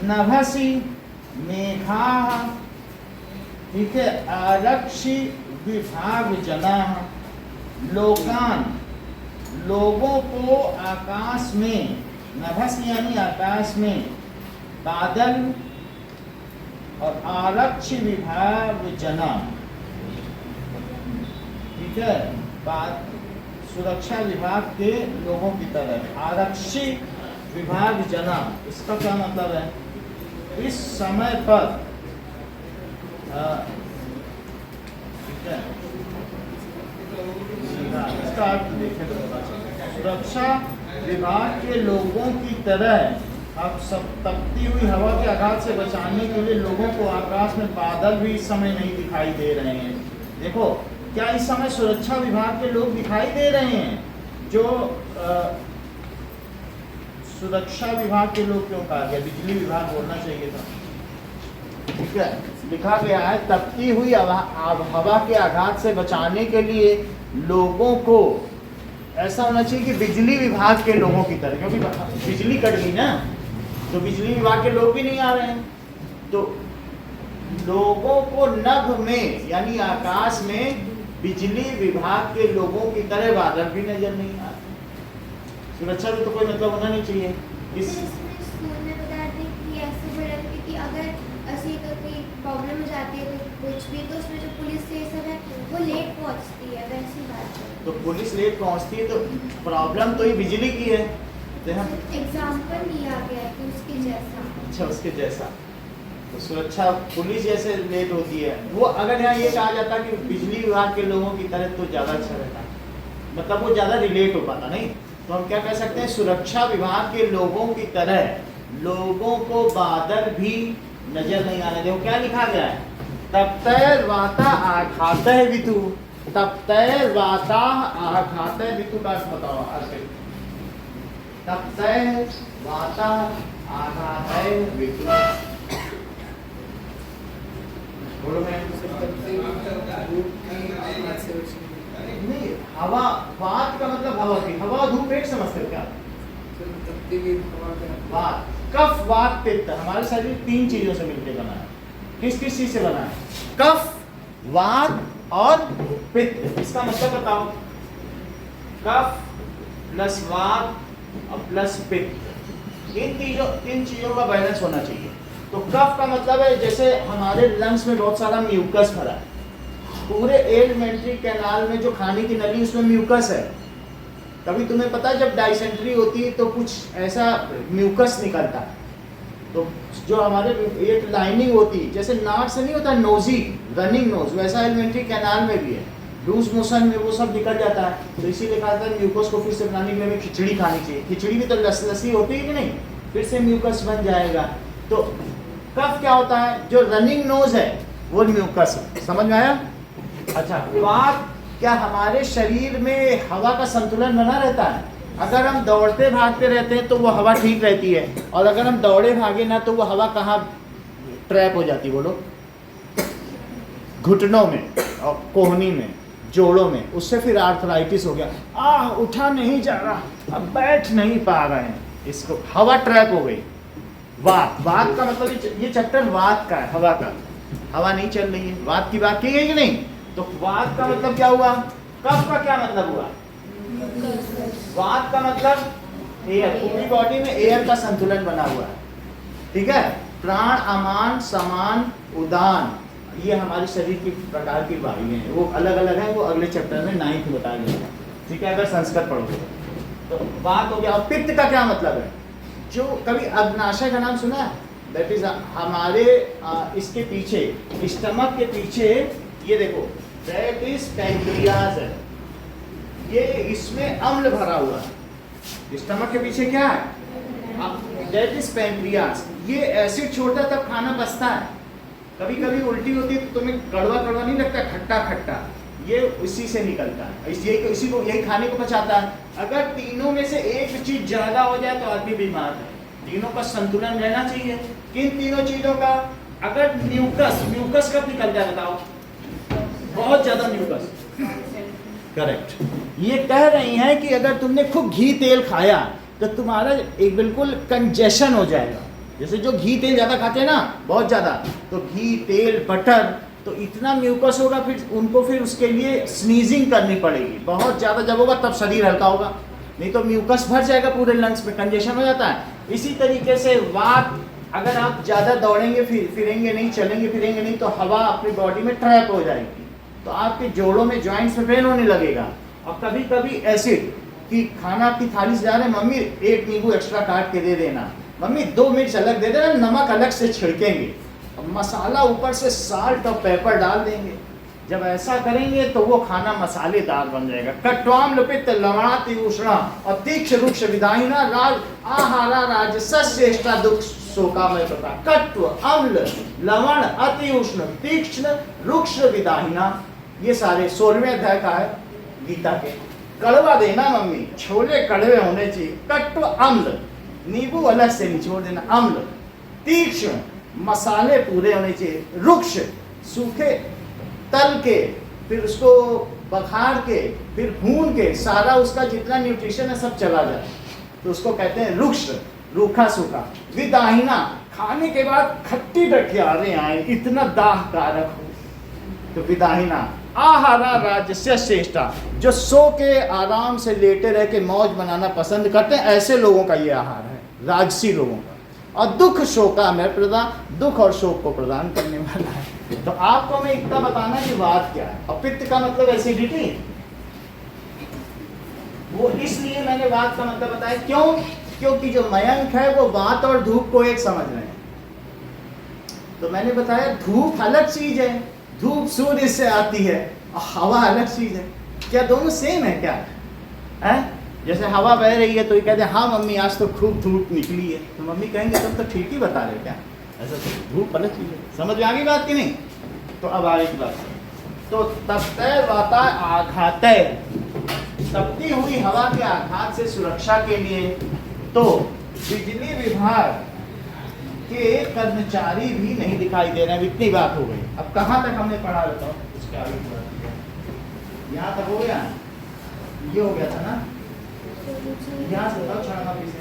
नभसी मेघा, ठीक है, आरक्षी विभाग जना। लोकान, लोगों को आकाश में, नभस यानी आकाश में, बादल और आरक्षी विभाग जना, ठीक है, सुरक्षा विभाग के लोगों की तरह। आरक्षी विभाग जना, इसका क्या मतलब है? इस समय पर, ठीक है, इसका अर्थ देखें तो पता चलेगा। सुरक्षा विभाग के लोगों की तरह अब सब तपती हुई हवा के आघात से बचाने के लिए लोगों को आकाश में बादल भी इस समय नहीं दिखाई दे रहे हैं। देखो, क्या इस समय सुरक्षा विभाग के लोग दिखाई दे रहे हैं? जो सुरक्षा विभाग के लोग क्यों कहा गया? बिजली विभाग बोलना चाहिए था। ठीक है, लिखा गया है तपती हुई हवा के आघात से बचाने के लिए लोगों को, ऐसा होना चाहिए कि बिजली विभाग के लोगों की तरह, क्योंकि बिजली कट गई ना, तो बिजली विभाग के लोग भी नहीं आ रहे हैं, तो लोगों को नभ में यानी आकाश में बिजली विभाग के लोगों की तरह बादल भी नजर नहीं आ रहे। सुरक्षा भी तो कोई मतलब होना नहीं चाहिए। इस
स्कूल में बता दें कि ऐसे बोला था कि अगर ऐसी कोई प्रॉब्लम हो जाती है तो कुछ भी, तो उसमें जो पुलिस ये सब है वो लेट पहुंचती है, वैसी बात है।
तो पुलिस लेट पहुंचती है तो प्रॉब्लम तो ये बिजली की है।
एग्जाम्पल लिया गया है कि उसके जैसा।
अच्छा, उसके जैसा। तो सुरक्षा पुलिस जैसे लेट होती है, वो अगर यहाँ ये कहा जाता कि बिजली विभाग के लोगों की तरह तो ज़्यादा अच्छा रहता, मतलब वो ज़्यादा रिलेट हो पाता। नहीं, तो हम क्या कह सकते हैं, सुरक्षा विभाग के लोगों की तरह लोगों को बादल भी नजर नहीं आने दो। क्या लिखा गया है, तप्तैर्वाता आघातः वितु, तप्तैर्वाता आघातः वितु का अर्थ बताओ अर्पित। तप्तैर्वाता आघातः वितु, बोलो मैं नहीं, हवा, वात का मतलब हवा की, हवा धूप एक समझते हो क्या? वात, कफ वात पित्त, हमारे शरीर 3 चीजों से मिलकर बना है। किस किस चीज से बना है? कफ, वात और पित्त। इसका मतलब बताओ, कफ प्लस वात और प्लस पित्त, इन तीन चीजों का बैलेंस होना चाहिए। तो कफ का मतलब है जैसे हमारे लंग्स में बहुत सारा म्यूकस भरा है, पूरे एलिमेंट्री कैनाल में जो खाने की नली उसमें म्यूकस है। कभी तुम्हें पता है जब डाइसेंट्री होती है तो कुछ ऐसा म्यूकस निकलता है, तो जो हमारे एक लाइनिंग होती है, जैसे नाक से नहीं होता नोजी, रनिंग नोज, वैसा एलिमेंट्री कैनाल में भी है, लूज मोशन में वो सब निकल जाता है। तो इसीलिए कहा था म्यूकस को फिर से बनाने के लिए हमें खिचड़ी खानी चाहिए। खिचड़ी भी तो लसी होती है कि नहीं, फिर से म्यूकस बन जाएगा। तो कफ क्या होता है, जो रनिंग नोज है वो म्यूकस है, समझ में आया? अच्छा, वात क्या हमारे शरीर में हवा का संतुलन बना रहता है? अगर हम दौड़ते भागते रहते हैं तो वो हवा ठीक रहती है, और अगर हम दौड़े भागे ना तो वो हवा कहाँ ट्रैप हो जाती है, बोलो? घुटनों में और कोहनी में, जोड़ों में, उससे फिर आर्थराइटिस हो गया, उठा नहीं जा रहा, अब बैठ नहीं पा रहे हैं, इसको हवा ट्रैप हो गई। वात, वात का मतलब ये चैप्टर वात का है, हवा का, हवा नहीं चल रही है, वात की बात की गई कि नहीं? तो वात का मतलब क्या हुआ? कफ का क्या मतलब हुआ? वात का मतलब एयर, पूरी बॉडी में एयर का संतुलन बना हुआ है, ठीक है? प्राण, अमान, समान, उदान, ये हमारे शरीर की प्रकार की वायुएं हैं, वो अलग अलग है, वो अगले चैप्टर में 9th में बताया गया, ठीक है, अगर संस्कृत पढ़ोगे तो। वात हो गया। और पित्त का क्या मतलब है? जो कभी अग्नाशय का नाम सुना है? दैट इज हमारे इसके पीछे, स्टमक के पीछे, ये देखो, दैट इज पैंक्रियाज है, ये इसमें अम्ल भरा हुआ है। स्टमक के पीछे क्या है? That is pancreas. ये एसिड छोड़ता है तब खाना पचता है। कभी कभी उल्टी होती है तो तुम्हें कड़वा कड़वा नहीं लगता, खट्टा खट्टा, ये इसी से निकलता है, इसी को, यही खाने को पचाता है। अगर तीनों में से एक चीज ज्यादा हो जाए तो आदमी बीमार है। तीनों का संतुलन रहना चाहिए। किन तीनों चीजों का? अगर म्यूकस कब निकलता है बताओ? बहुत ज्यादा म्यूकस, करेक्ट। ये कह रही हैं कि अगर तुमने खूब घी तेल खाया तो तुम्हारा एक बिल्कुल कंजेशन हो जाएगा। जैसे जो घी तेल ज्यादा खाते हैं ना, बहुत ज्यादा, तो घी तेल बटर, तो इतना म्यूकस होगा, फिर उनको फिर उसके लिए स्नीजिंग करनी पड़ेगी। बहुत ज्यादा जब होगा तब शरीर हल्का होगा, नहीं तो म्यूकस भर जाएगा पूरे लंग्स में, कंजेशन हो जाता है। इसी तरीके से वात, अगर आप ज़्यादा दौड़ेंगे फिरेंगे नहीं, चलेंगे फिरेंगे नहीं, तो हवा अपनी बॉडी में ट्रैप हो जाएगी, तो आपके जोड़ों में, जॉइंट्स में पेन होने लगेगा। और कभी कभी एसिड कि खाना आपकी थाली से जा रहे हैं, मम्मी 1 नींबू एक्स्ट्रा काट के दे देना, मम्मी 2 मिर्च अलग दे देना, नमक अलग से छिड़केंगे, मसाला ऊपर से साल्ट और पेपर डाल देंगे। जब ऐसा करेंगे तो वो खाना मसालेदार बन जाएगा। कट्वाम्ल पित्त लवणाति उष्णा और तीक्ष्ण रुक्ष विदाहिना राज आहारा राजसस्येष्टा दुख शोकामय प्रकार। कट्व, अम्ल, लवण, अति उष्ण, तीक्ष्ण, रुक्ष विदाहिना, ये सारे 16वें अध्याय का है गीता के। कड़वा देना मम्मी, छोले कड़वे होने चाहिए। कट्व, अम्ल, नींबू अलग से निचोड़ देना, अम्ल। तीक्ष्ण, मसाले पूरे होने चाहिए। रुक्ष, सूखे तल के, फिर उसको बघार के, फिर भून के, सारा उसका जितना न्यूट्रिशन है सब चला जाए, तो उसको कहते हैं रुक्ष, रूखा सूखा। विदाहिना, खाने के बाद खट्टी टठियारे आए, इतना दाह कारक हो, तो विदाहिना। आहारा राजस्य श्रेष्ठा, जो सो के आराम से लेटे रह के मौज बनाना पसंद करते हैं, ऐसे लोगों का ये आहार है, राजसी लोगों का। और दुख शोका में प्रदान, दुख और शोक को प्रदान करने वाला है। तो आपको मैं इतना बताना कि वात क्या है। और पित्त का मतलब एसिडिटी, वो इसलिए मैंने वात का मतलब बताया, क्यों? क्योंकि जो मयंक है वो वात और धूप को एक समझ रहे हैं। तो मैंने बताया धूप अलग चीज है, धूप सूर्य से आती है, और हवा अलग चीज है। क्या दोनों सेम है क्या? है? जैसे हवा बह रही है तो ये कहते हैं हाँ मम्मी आज तो खूब धूप निकली है, तो मम्मी कहेंगे तुम तो ठीक ही बता रहे हो क्या, ऐसा तो धूप अलग चीज है। समझ में आ गई बात कि नहीं? तो अब आगे की बात, तो तप्तै वाता आघातै, तपती हुई हवा के आघात से सुरक्षा के लिए तो बिजली विभाग के कर्मचारी भी नहीं दिखाई दे रहे हैं। इतनी बात हो गई। अब कहाँ तक हमने पढ़ा बताओ, इसके आगे की बात। यहाँ तक हो गया, ये हो गया था ना, यहाँ से बताओ क्षण मापी से।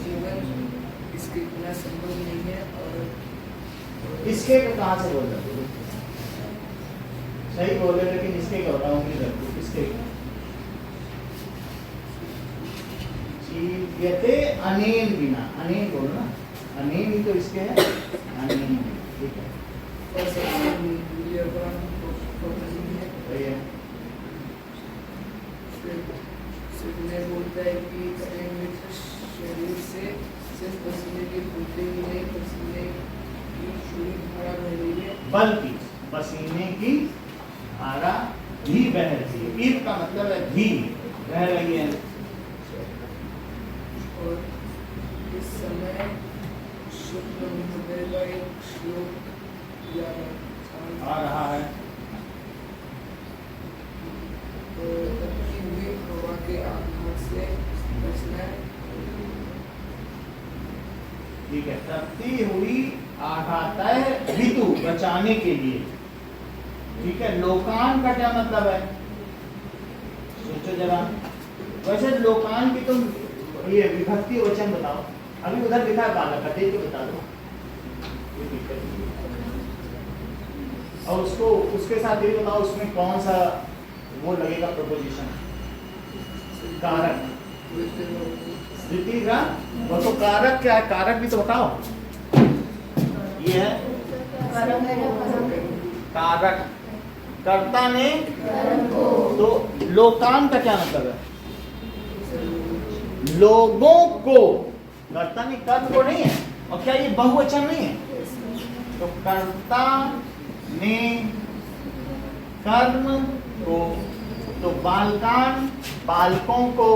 जीवन इसके इतना संभव नहीं है। और
इसके को कहाँ से बोल रहे हो? सही बोल रहे, लेकिन इसके क्या होता है? इसके जीव्यते अनेन बिना, अनेन बोलो ना, अनेन ही तो इसके है, अनेन, ठीक है,
और सबसे मूल्यवान नहीं है।
सही है।
फिर बोलता है कि संयमित शरीर से सिर्फ पसीने की बूंदें ही नहीं, पसीने की पूरी धारा बह रही है,
बल्कि पसीने की धारा भी बह रही है। ईर का मतलब है भी, बह रही है।
और इस समय शुक्ल महोदय का एक श्लोक याद
आ रहा है।
तपती हुई हवा के आघात से बचना है।
ठीक है, तपती हुई आघातै ऋतु, बचाने के लिए। ठीक है, लोकान का क्या मतलब है? सोचो जरा। वैसे लोकान की तुम ये विभक्ति वचन बताओ। अभी उधर लिखा है बालक, देख के बता दो। ये दिक्कत नहीं है। और उसको उसके साथ ये बताओ, उसमें कौन सा वो लगेगा प्रपोजिशन, कारक। द्वितीय का वो तो कारक क्या है? कारक भी तो बताओ। ये है कारक, कर्ता ने, तो लोकान का क्या मतलब है? लोगों को, कर्ता ने कर्म को नहीं है। और क्या ये बहुवचन नहीं है? तो कर्ता ने कर्म को, तो बालकान बालकों को,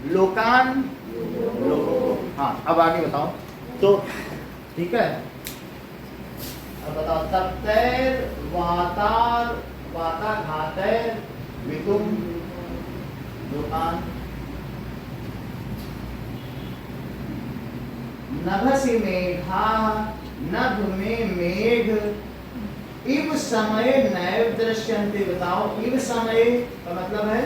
लोकान लोगों को। हाँ, अब आगे बताओ। तो ठीक है, अब बताओ। तप्तैर वातार वाताघातैर वितुम लोकान, नभसि मेघा, नभ में मेघ, इव समय नैव दृश्यन्ते। बताओ, इव समय का मतलब है,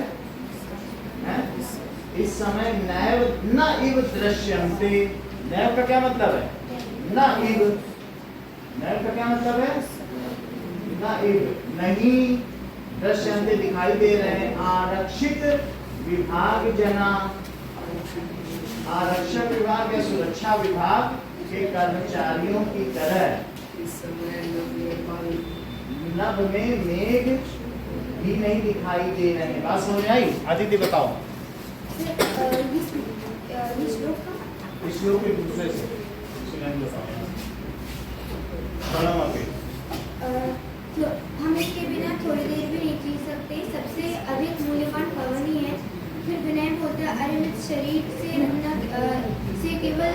इस समय नैव, न इव दृश्यन्ते। नैव का क्या मतलब है? न इव। नैव का क्या मतलब है? न इव, नहीं, दृश्यन्ते दिखाई दे रहे हैं। आरक्षित विभाग जना, आरक्षक विभाग या सुरक्षा विभाग के कर्मचारियों की तरह
इस समय
नभ में मेघ भी नहीं दिखाई दे रहे हैं। बात समझ आई? आदित्य बताओ। इस श्लोक के दूसरे से
तो हम इसके बिना थोड़ी देर भी नहीं जी सकते। सबसे अधिक मूल्यवान पवन ही है। फिर विनय होता है, अरिमित शरीर से केवल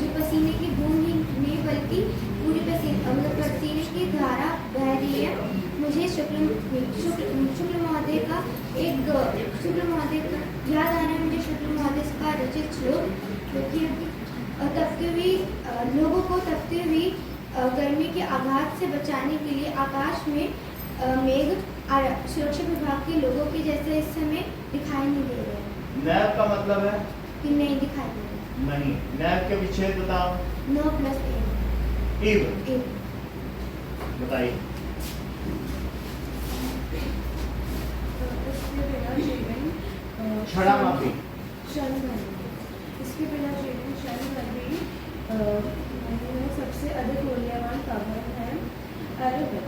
जो पसीने की बूंद ही नहीं बल्कि पूरी पसीने की धारा बह रही है। मुझे शुक्ल महोदय का याद आ रहा है, मुझे शुक्ल महोदय का रचित श्लोक, क्योंकि तपती हुई लोगों को तपती हुई गर्मी के आघात से बचाने के लिए आकाश में मेघ सुरक्षा विभाग के लोगों के जैसे इस समय दिखाई नहीं दे रहे हैं।
नैव का मतलब है
कि नहीं दिखाई दे रहे।
नहीं। नैव के विच्छेद बताओ।
नो प्लस
इव
ए।
बताइए। क्षणा मापी,
इसके बिना जीवन क्षण भर भी सबसे अधिक मूल्यवान पवन है।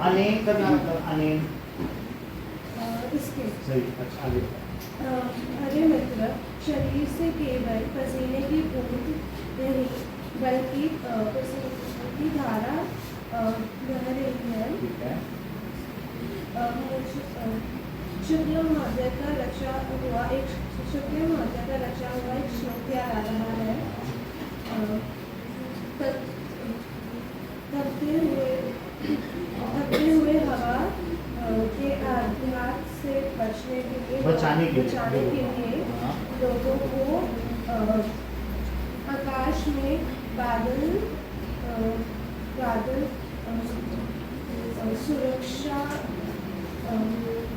अनेन का क्या मतलब? अनेन
इसके
सही। अच्छा, आगे बताओ।
अरे मित्र, शरीर से केवल पसीने की बूंद नहीं बल्कि पसीने की धारा बह रही है।
ठीक है।
शुक्ल महोदय का रचा हुआ एक श्लोक याद आ रहा है। तपते हुए हवा के आघात से बचाने के लिए
हाँ।
लोगों को आकाश में बादल सुरक्षा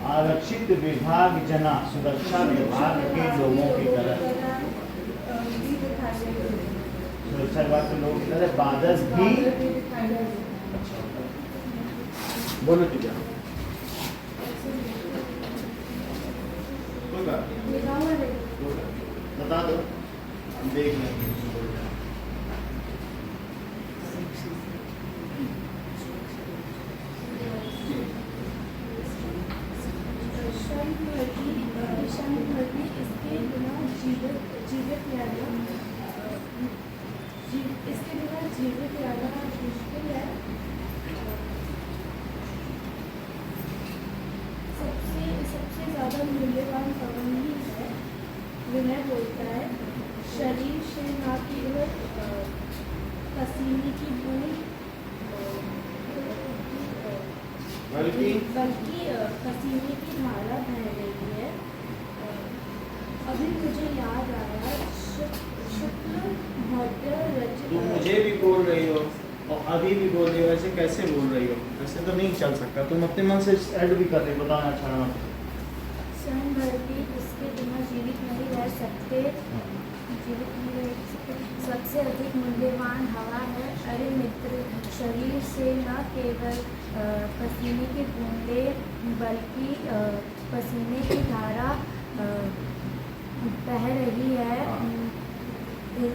आरक्षित विभाग जना सुरक्षा विभाग के लोगों की तरह
भी दिखाई दे
सुरक्षा विभाग के लोगों की तरह बादल भी
दिखाई दे
बोलो दीजिए कोई बात नहीं,
लिखा हुआ है।
बता दो हम देख लेंगे।
इसके बिना जीवित रहना मुश्किल है। सबसे ज़्यादा मूल्यवान पवन ही है। विनय बोलता है, शरीर से ना केवल पसीने की बूंद
बल्कि
पसीने की धारा बह रही है। अभी मुझे याद आया शुक्ल महोदय रचित
तुम मुझे भी बोल रही हो और अभी भी बोल रही हो, ऐसे कैसे बोल रही हो? ऐसे तो नहीं चल सकता। तुम अपने मन से ऐड भी कर रही हो, बताना अच्छा ना।
स्वयं भरती इसके बिना जीवित नहीं रह सकते। सबसे अधिक मूल्यवान हवा है। अरे मित्र, शरीर से न केवल पसीने की बूंदें बल्कि पसीने की धारा बह रही है।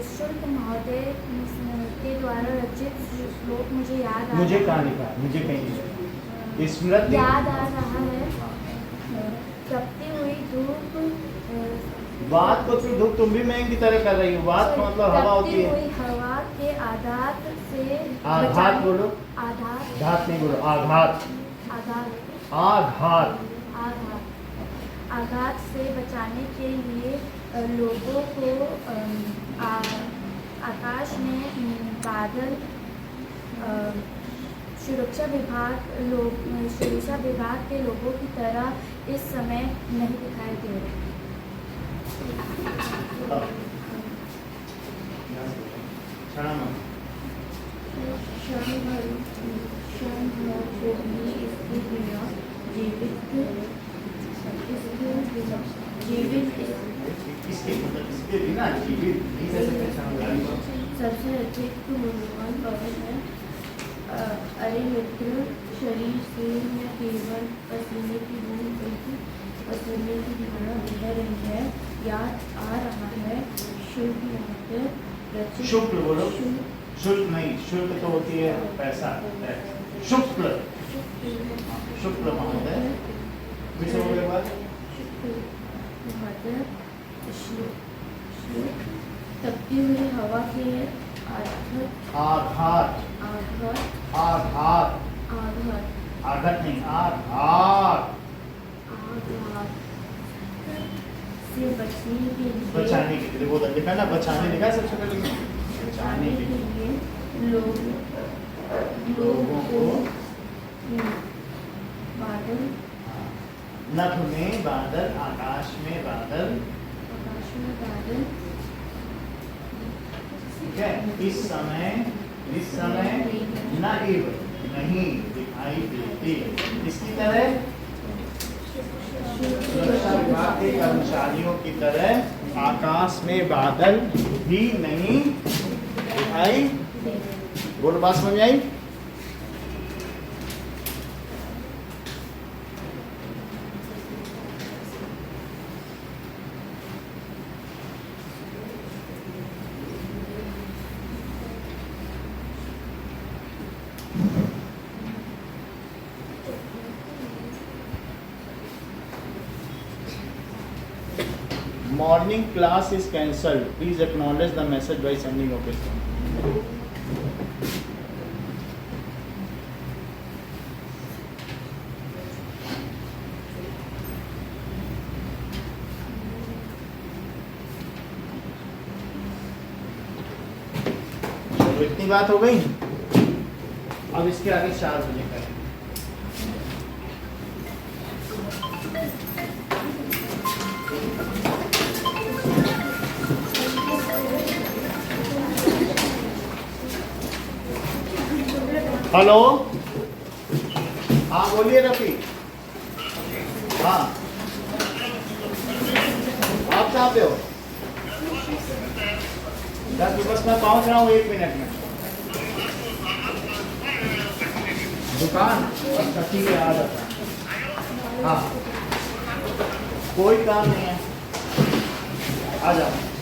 शुक्ल महोदय के द्वारा रचित श्लोक मुझे याद आ
मुझे
रहा
कहाँ लिखा है? मुझे कहीं स्मृति
याद आ रहा है। तपती हुई धूप
बात को तुम भी मैं की तरह कर रही हो। बात का मतलब हवा होती है।
हुई हवा के आघात से
आघात बोलो,
आघात
घात नहीं बोलो, आघात
आघात
आघात
आघात से बचाने के लिए लोगों को आकाश में बादल सुरक्षा विभाग के लोगों की तरह इस समय नहीं दिखाई दे रहे।
बताओ। क्षण मत। इसके मतलब इसके बिना जीवित नहीं रह सकते।
सबसे अधिक मूल्यवान पवन है। अरे मित्र, शरीर से न केवल पसीने की बूंद बल्कि पसीने की धारा बह रही है। याद आ रहा है शुक्ल महोदय रचित
शुक्ल बोलो, शुल्क नहीं, शुल्क तो होती है पैसा। शुक्ल शुक्ल महोदय किसे बोले बात?
महोदय श्लोक तपती हुई हवा के आघात
आघात
आघात
आघात
आघात
आघात नहीं, आघात
आघात से बचने के लिए
बचाने के लिए। वो लिखा ना, बचाने लिखा है सबसे पहले। बचाने के लिए
लोगों को बादल
नभ में बादल, आकाश में बादल।
आकाश में बादल
ठीक है। इस समय नइव नहीं दिखाई देती। इसकी तरह सुरक्षा विभाग के कर्मचारियों की तरह आकाश में बादल भी नहीं दिखाई। बोल, बात समझ आई? Morning class is cancelled. Please acknowledge the message by sending okay sign. तो इतनी बात हो गई। अब इसके आगे 4 बजे करें। हेलो, हाँ बोलिए रफी। हाँ, आप कहाँ पे हो? 10 बस मैं पहुँच रहा हूँ 1 मिनट में। दुकान? अच्छा ठीक है, आ जाता। हाँ, कोई काम नहीं है, आ जाओ।